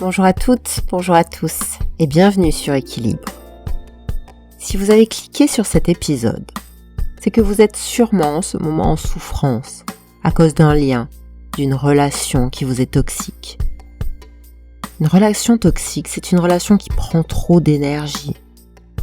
Bonjour à toutes, bonjour à tous et bienvenue sur Équilibre. Si vous avez cliqué sur cet épisode, c'est que vous êtes sûrement en ce moment en souffrance à cause d'un lien, d'une relation qui vous est toxique. Une relation toxique, c'est une relation qui prend trop d'énergie,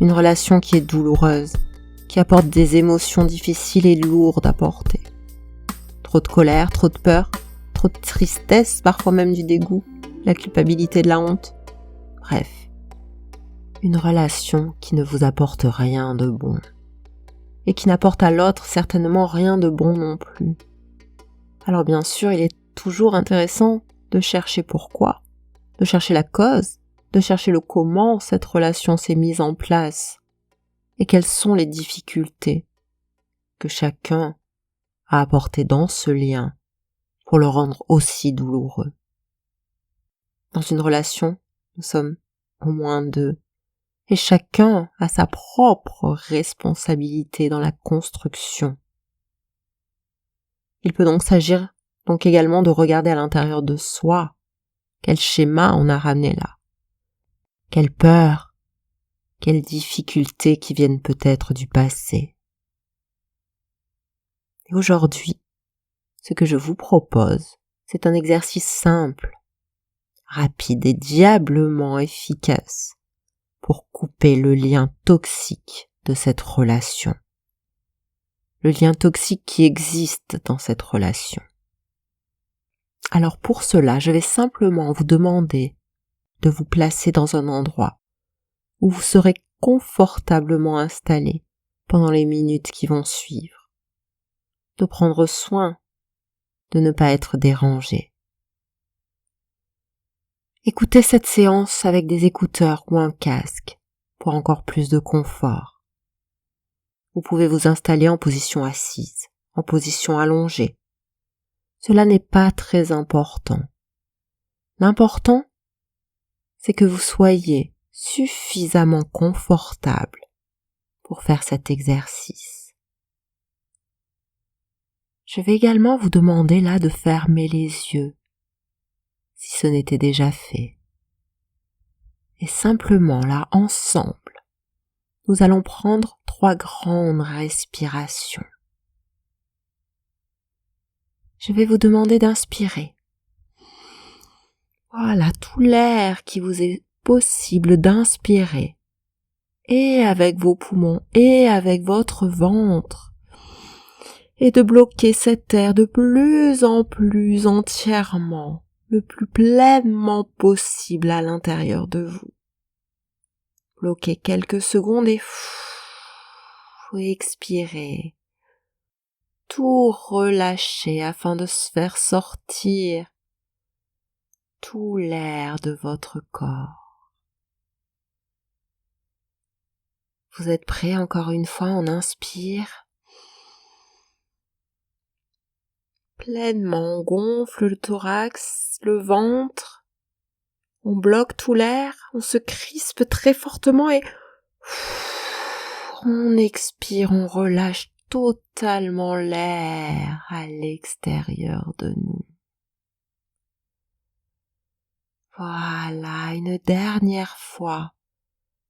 une relation qui est douloureuse, qui apporte des émotions difficiles et lourdes à porter. Trop de colère, trop de peur, trop de tristesse, parfois même du dégoût, la culpabilité, de la honte. Bref, une relation qui ne vous apporte rien de bon et qui n'apporte à l'autre certainement rien de bon non plus. Alors bien sûr, il est toujours intéressant de chercher pourquoi, de chercher la cause, de chercher le comment cette relation s'est mise en place et quelles sont les difficultés que chacun a apportées dans ce lien pour le rendre aussi douloureux. Dans une relation, nous sommes au moins deux, et chacun a sa propre responsabilité dans la construction. Il peut donc s'agir également de regarder à l'intérieur de soi quel schéma on a ramené là, quelle peur, quelles difficultés qui viennent peut-être du passé. Et aujourd'hui, ce que je vous propose, c'est un exercice simple, rapide et diablement efficace pour couper le lien toxique de cette relation. Le lien toxique qui existe dans cette relation. Alors pour cela, je vais simplement vous demander de vous placer dans un endroit où vous serez confortablement installé pendant les minutes qui vont suivre. De prendre soin de ne pas être dérangé. Écoutez cette séance avec des écouteurs ou un casque pour encore plus de confort. Vous pouvez vous installer en position assise, en position allongée. Cela n'est pas très important. L'important, c'est que vous soyez suffisamment confortable pour faire cet exercice. Je vais également vous demander là de fermer les yeux, si ce n'était déjà fait. Et simplement là, ensemble, nous allons prendre 3 grandes respirations. Je vais vous demander d'inspirer. Voilà, tout l'air qui vous est possible d'inspirer, et avec vos poumons, et avec votre ventre, et de bloquer cet air de plus en plus entièrement, le plus pleinement possible à l'intérieur de vous. Bloquez quelques secondes et expirez. Tout relâcher afin de se faire sortir tout l'air de votre corps. Vous êtes prêts encore une fois, on inspire. Pleinement, on gonfle le thorax, le ventre. On bloque tout l'air, on se crispe très fortement et on expire, on relâche totalement l'air à l'extérieur de nous. Voilà, une dernière fois.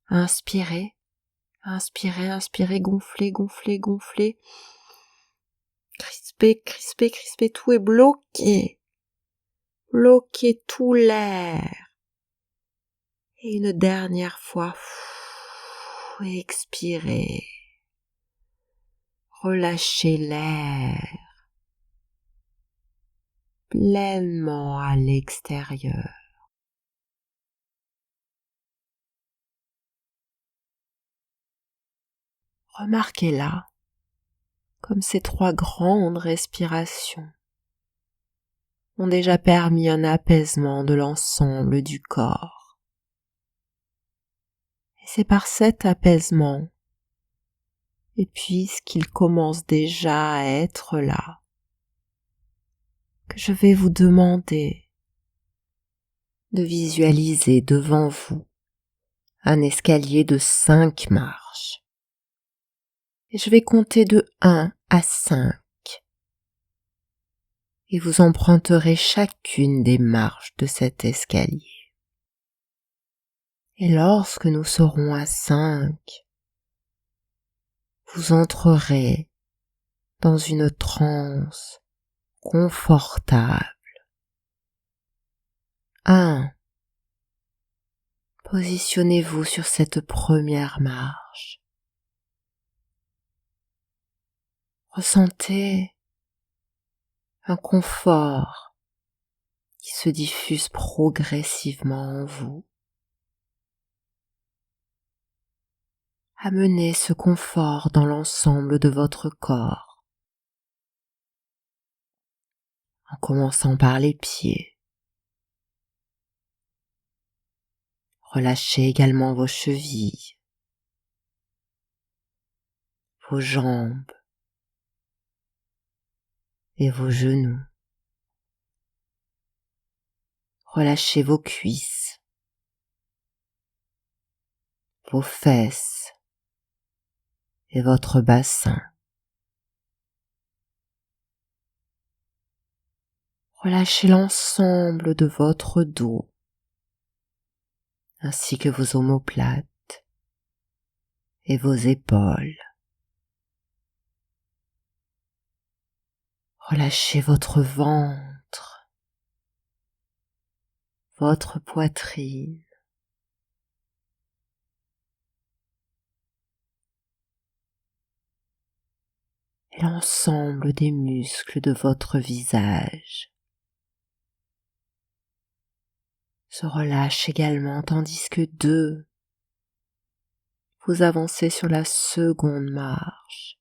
Inspirez, inspirez, inspirez, gonflez, gonflez, gonflez. Crispez, crispez, crispez, tout est bloqué. Bloquez tout l'air. Et une dernière fois, expirez. Relâchez l'air pleinement à l'extérieur. Remarquez là, comme ces 3 grandes respirations ont déjà permis un apaisement de l'ensemble du corps. Et c'est par cet apaisement, et puisqu'il commence déjà à être là, que je vais vous demander de visualiser devant vous un escalier de 5 marches. Et je vais compter de 1 à 5. Et vous emprunterez chacune des marches de cet escalier. Et lorsque nous serons à 5, vous entrerez dans une transe confortable. 1. Positionnez-vous sur cette première marche. Ressentez un confort qui se diffuse progressivement en vous. Amenez ce confort dans l'ensemble de votre corps, en commençant par les pieds. Relâchez également vos chevilles, vos jambes et vos genoux. Relâchez vos cuisses, vos fesses et votre bassin. Relâchez l'ensemble de votre dos, ainsi que vos omoplates et vos épaules. Relâchez votre ventre, votre poitrine, et l'ensemble des muscles de votre visage se relâchent également tandis que 2, vous avancez sur la seconde marche.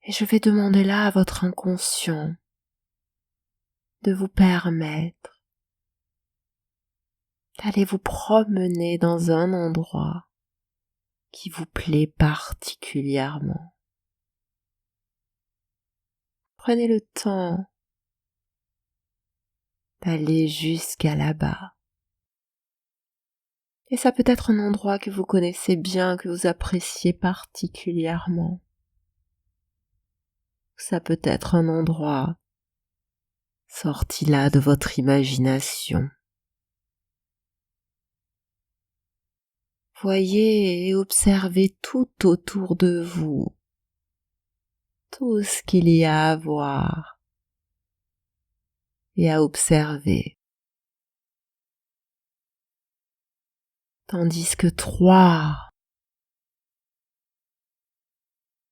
Et je vais demander là à votre inconscient de vous permettre d'aller vous promener dans un endroit qui vous plaît particulièrement. Prenez le temps d'aller jusqu'à là-bas. Et ça peut être un endroit que vous connaissez bien, que vous appréciez particulièrement. Ça peut être un endroit sorti là de votre imagination. Voyez et observez tout autour de vous, tout ce qu'il y a à voir et à observer. Tandis que 3,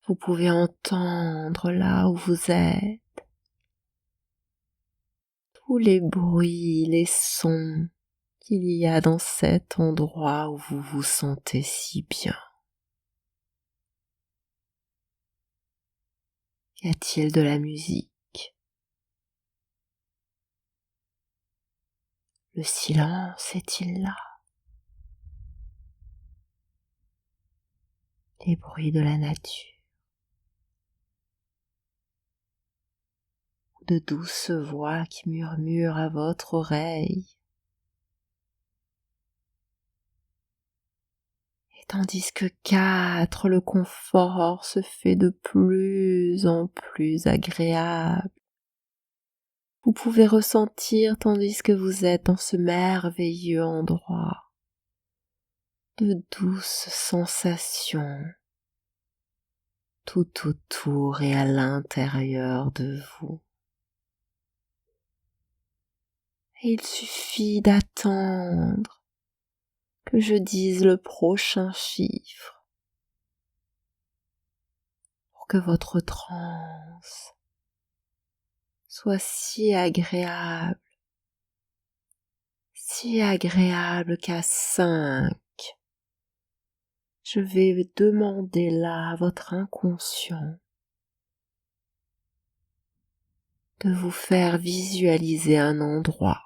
vous pouvez entendre là où vous êtes tous les bruits, les sons qu'il y a dans cet endroit où vous vous sentez si bien. Y a-t-il de la musique? Le silence est-il là? Les bruits de la nature? Ou de douces voix qui murmurent à votre oreille? Et tandis que 4, le confort se fait de plus en plus agréable. Vous pouvez ressentir, tandis que vous êtes dans ce merveilleux endroit, de douces sensations tout autour et à l'intérieur de vous. Et il suffit d'attendre que je dise le prochain chiffre pour que votre transe soit si agréable qu'à 5, je vais demander là à votre inconscient de vous faire visualiser un endroit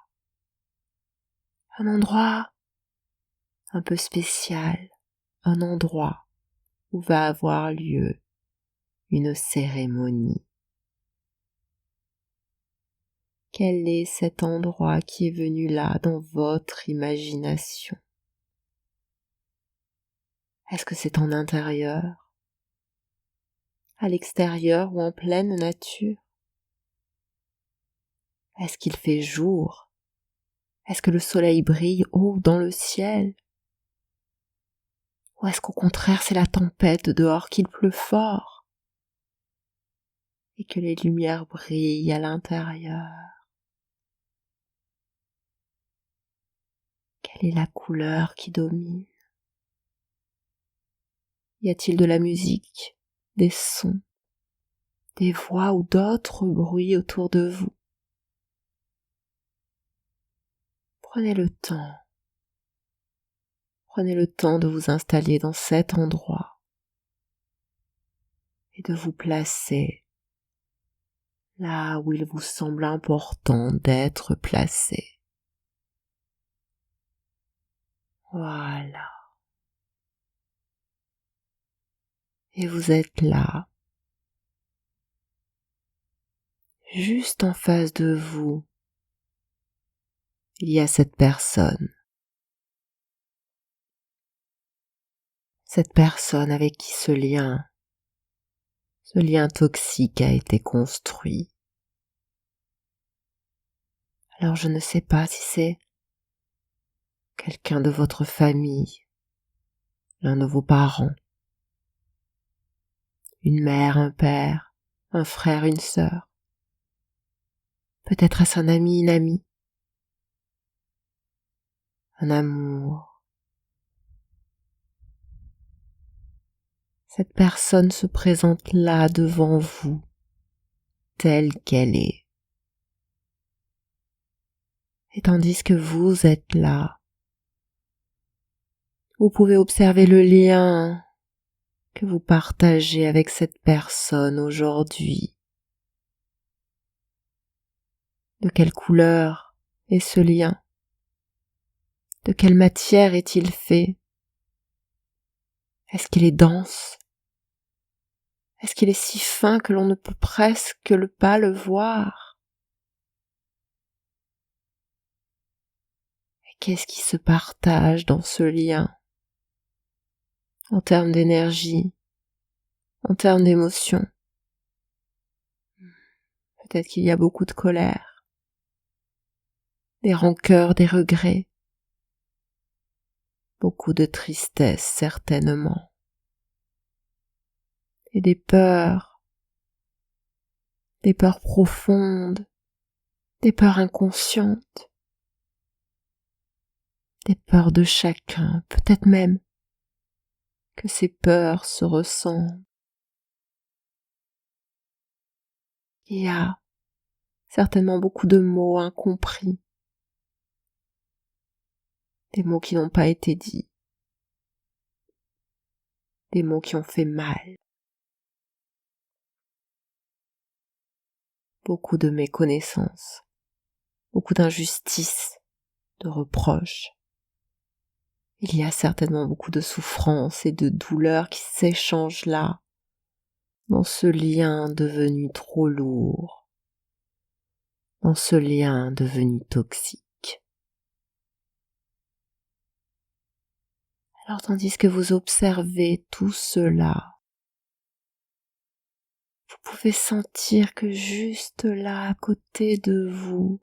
un peu spécial, un endroit où va avoir lieu une cérémonie. Quel est cet endroit qui est venu là dans votre imagination? Est-ce que c'est en intérieur, à l'extérieur ou en pleine nature? Est-ce qu'il fait jour? Est-ce que le soleil brille haut dans le ciel? Ou est-ce qu'au contraire c'est la tempête dehors, qu'il pleut fort et que les lumières brillent à l'intérieur? Quelle est la couleur qui domine? Y a-t-il de la musique, des sons, des voix ou d'autres bruits autour de vous? Prenez le temps. Prenez le temps de vous installer dans cet endroit et de vous placer là où il vous semble important d'être placé. Voilà. Et vous êtes là, juste en face de vous. Il y a cette personne avec qui ce lien toxique a été construit. Alors je ne sais pas si c'est quelqu'un de votre famille, l'un de vos parents, une mère, un père, un frère, une sœur. Peut-être est-ce un ami, une amie, un amour. Cette personne se présente là devant vous, telle qu'elle est. Et tandis que vous êtes là, vous pouvez observer le lien que vous partagez avec cette personne aujourd'hui. De quelle couleur est ce lien? De quelle matière est-il fait? Est-ce qu'il est dense? Est-ce qu'il est si fin que l'on ne peut presque pas le voir? Et qu'est-ce qui se partage dans ce lien? En termes d'énergie, en termes d'émotion. Peut-être qu'il y a beaucoup de colère, des rancœurs, des regrets, beaucoup de tristesse certainement, et des peurs profondes, des peurs inconscientes, des peurs de chacun, peut-être même que ces peurs se ressemblent. Il y a certainement beaucoup de mots incompris, des mots qui n'ont pas été dits, des mots qui ont fait mal, beaucoup de méconnaissance, beaucoup d'injustice, de reproches. Il y a certainement beaucoup de souffrance et de douleur qui s'échangent là, dans ce lien devenu trop lourd, dans ce lien devenu toxique. Alors tandis que vous observez tout cela, vous pouvez sentir que juste là, à côté de vous,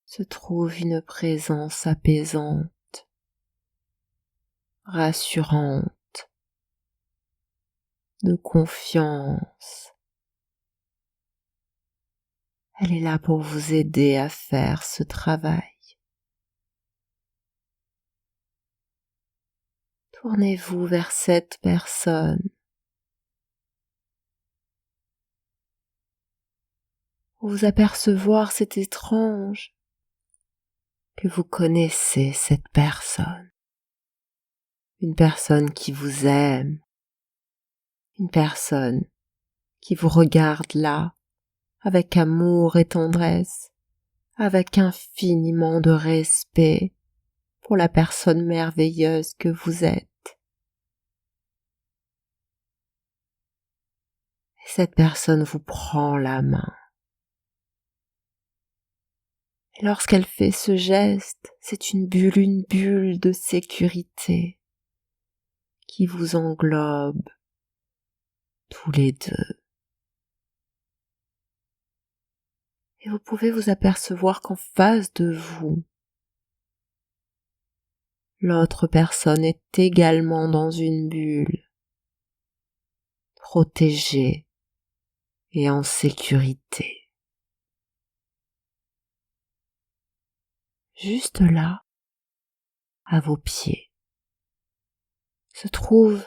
se trouve une présence apaisante, rassurante, de confiance. Elle est là pour vous aider à faire ce travail. Tournez-vous vers cette personne. Vous apercevoir c'est étrange que vous connaissez cette personne. Une personne qui vous aime. Une personne qui vous regarde là, avec amour et tendresse, avec infiniment de respect pour la personne merveilleuse que vous êtes. Et cette personne vous prend la main. Et lorsqu'elle fait ce geste, c'est une bulle de sécurité qui vous englobe tous les deux. Et vous pouvez vous apercevoir qu'en face de vous, l'autre personne est également dans une bulle, protégée et en sécurité. Juste là, à vos pieds, se trouve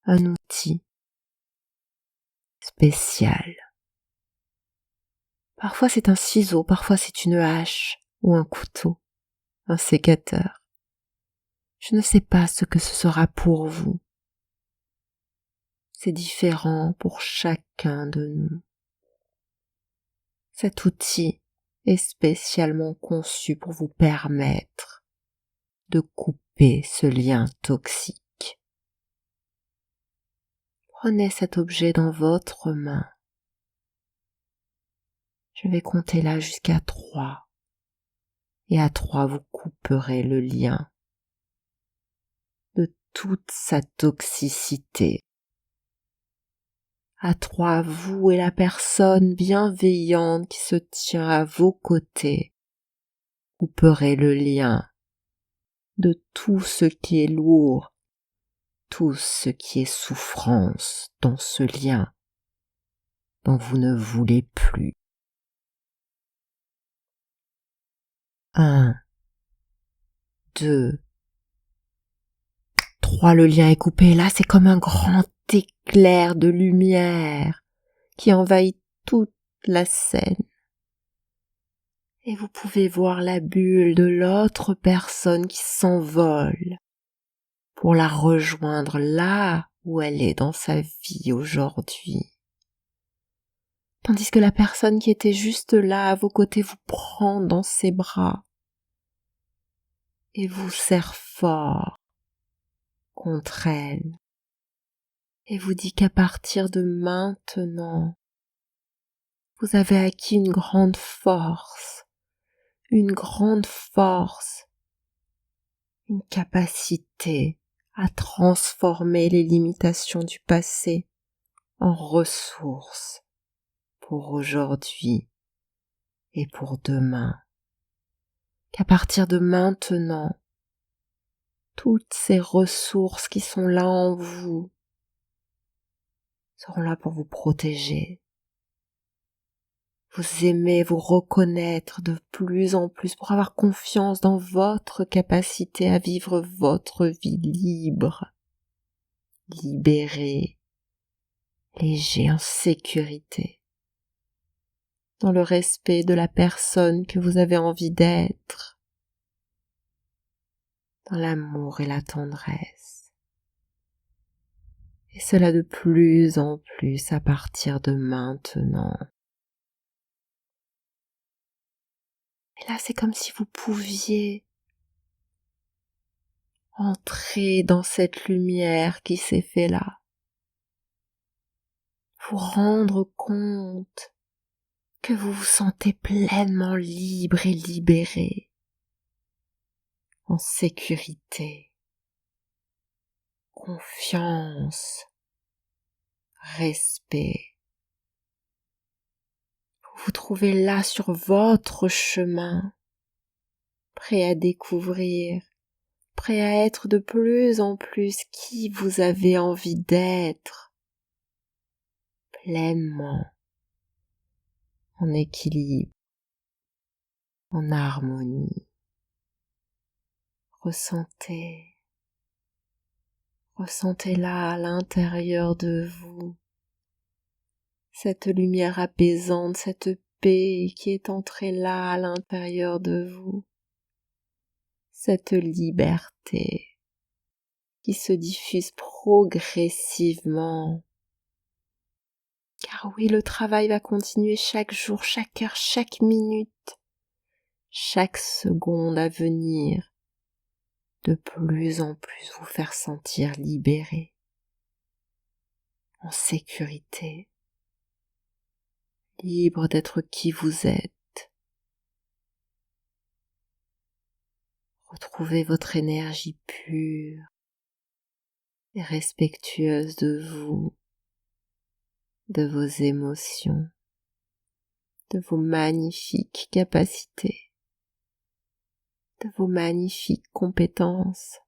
un outil spécial. Parfois c'est un ciseau, parfois c'est une hache ou un couteau, un sécateur. Je ne sais pas ce que ce sera pour vous. C'est différent pour chacun de nous. Cet outil est spécialement conçu pour vous permettre de couper ce lien toxique. Prenez cet objet dans votre main. Je vais compter là jusqu'à 3. Et à 3, vous couperez le lien de toute sa toxicité. À 3, vous et la personne bienveillante qui se tient à vos côtés couperez le lien de tout ce qui est lourd, tout ce qui est souffrance dans ce lien dont vous ne voulez plus. 1, 2, 3, le lien est coupé. Là, c'est comme un grand éclair de lumière qui envahit toute la scène. Et vous pouvez voir la bulle de l'autre personne qui s'envole pour la rejoindre là où elle est dans sa vie aujourd'hui. Tandis que la personne qui était juste là à vos côtés vous prend dans ses bras et vous serre fort contre elle et vous dit qu'à partir de maintenant, vous avez acquis une grande force, une capacité à transformer les limitations du passé en ressources pour aujourd'hui et pour demain. Qu'à partir de maintenant, toutes ces ressources qui sont là en vous seront là pour vous protéger, vous aimer, vous reconnaître de plus en plus, pour avoir confiance dans votre capacité à vivre votre vie libre, libéré, léger, en sécurité, dans le respect de la personne que vous avez envie d'être, dans l'amour et la tendresse. Et cela de plus en plus à partir de maintenant. Et là, c'est comme si vous pouviez entrer dans cette lumière qui s'est fait là. Vous rendre compte que vous vous sentez pleinement libre et libéré, en sécurité, confiance, respect. Vous vous trouvez là sur votre chemin, prêt à découvrir, prêt à être de plus en plus qui vous avez envie d'être, pleinement, en équilibre, en harmonie. Ressentez-la à l'intérieur de vous, cette lumière apaisante, cette paix qui est entrée là à l'intérieur de vous, cette liberté qui se diffuse progressivement. Car oui, le travail va continuer chaque jour, chaque heure, chaque minute, chaque seconde à venir, de plus en plus vous faire sentir libéré, en sécurité, libre d'être qui vous êtes. Retrouvez votre énergie pure et respectueuse de vous, de vos émotions, de vos magnifiques capacités, de vos magnifiques compétences,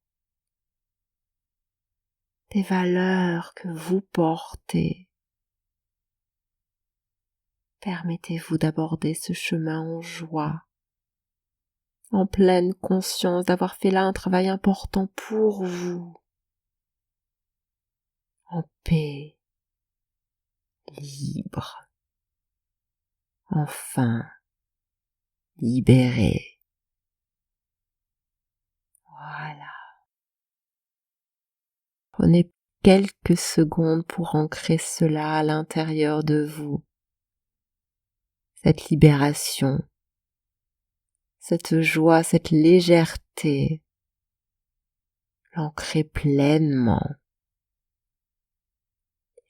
des valeurs que vous portez. Permettez-vous d'aborder ce chemin en joie, en pleine conscience d'avoir fait là un travail important pour vous, en paix, libre, enfin libéré. Voilà. Prenez quelques secondes pour ancrer cela à l'intérieur de vous. Cette libération, cette joie, cette légèreté, l'ancrer pleinement.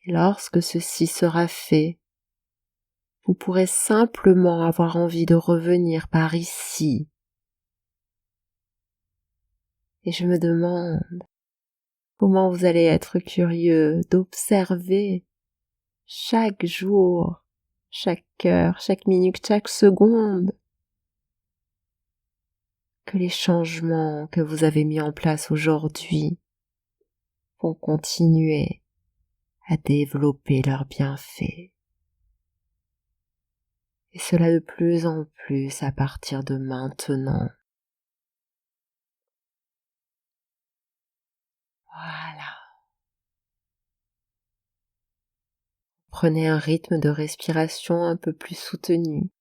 Et lorsque ceci sera fait, vous pourrez simplement avoir envie de revenir par ici. Et je me demande comment vous allez être curieux d'observer chaque jour, chaque heure, chaque minute, chaque seconde, que les changements que vous avez mis en place aujourd'hui vont continuer à développer leurs bienfaits. Et cela de plus en plus à partir de maintenant. Voilà. Prenez un rythme de respiration un peu plus soutenu.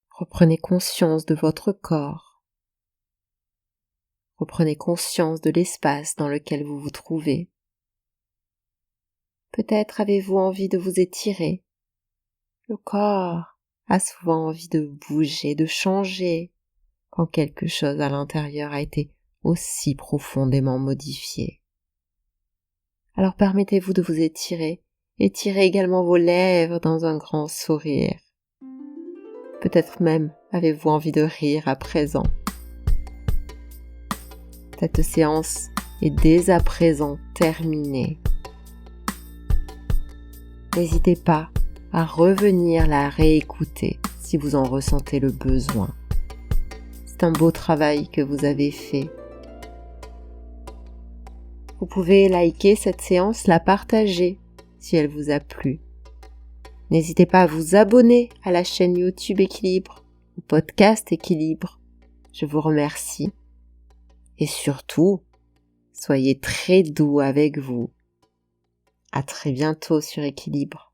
Reprenez conscience de votre corps. Reprenez conscience de l'espace dans lequel vous vous trouvez. Peut-être avez-vous envie de vous étirer. Le corps a souvent envie de bouger, de changer, quand quelque chose à l'intérieur a été aussi profondément modifié. Alors permettez-vous de vous étirer. Étirez également vos lèvres dans un grand sourire. Peut-être même avez-vous envie de rire à présent. Cette séance est dès à présent terminée. N'hésitez pas à revenir la réécouter si vous en ressentez le besoin. C'est un beau travail que vous avez fait. Vous pouvez liker cette séance, la partager si elle vous a plu. N'hésitez pas à vous abonner à la chaîne YouTube Équilibre, au podcast Équilibre. Je vous remercie. Et surtout, soyez très doux avec vous. À très bientôt sur Équilibre.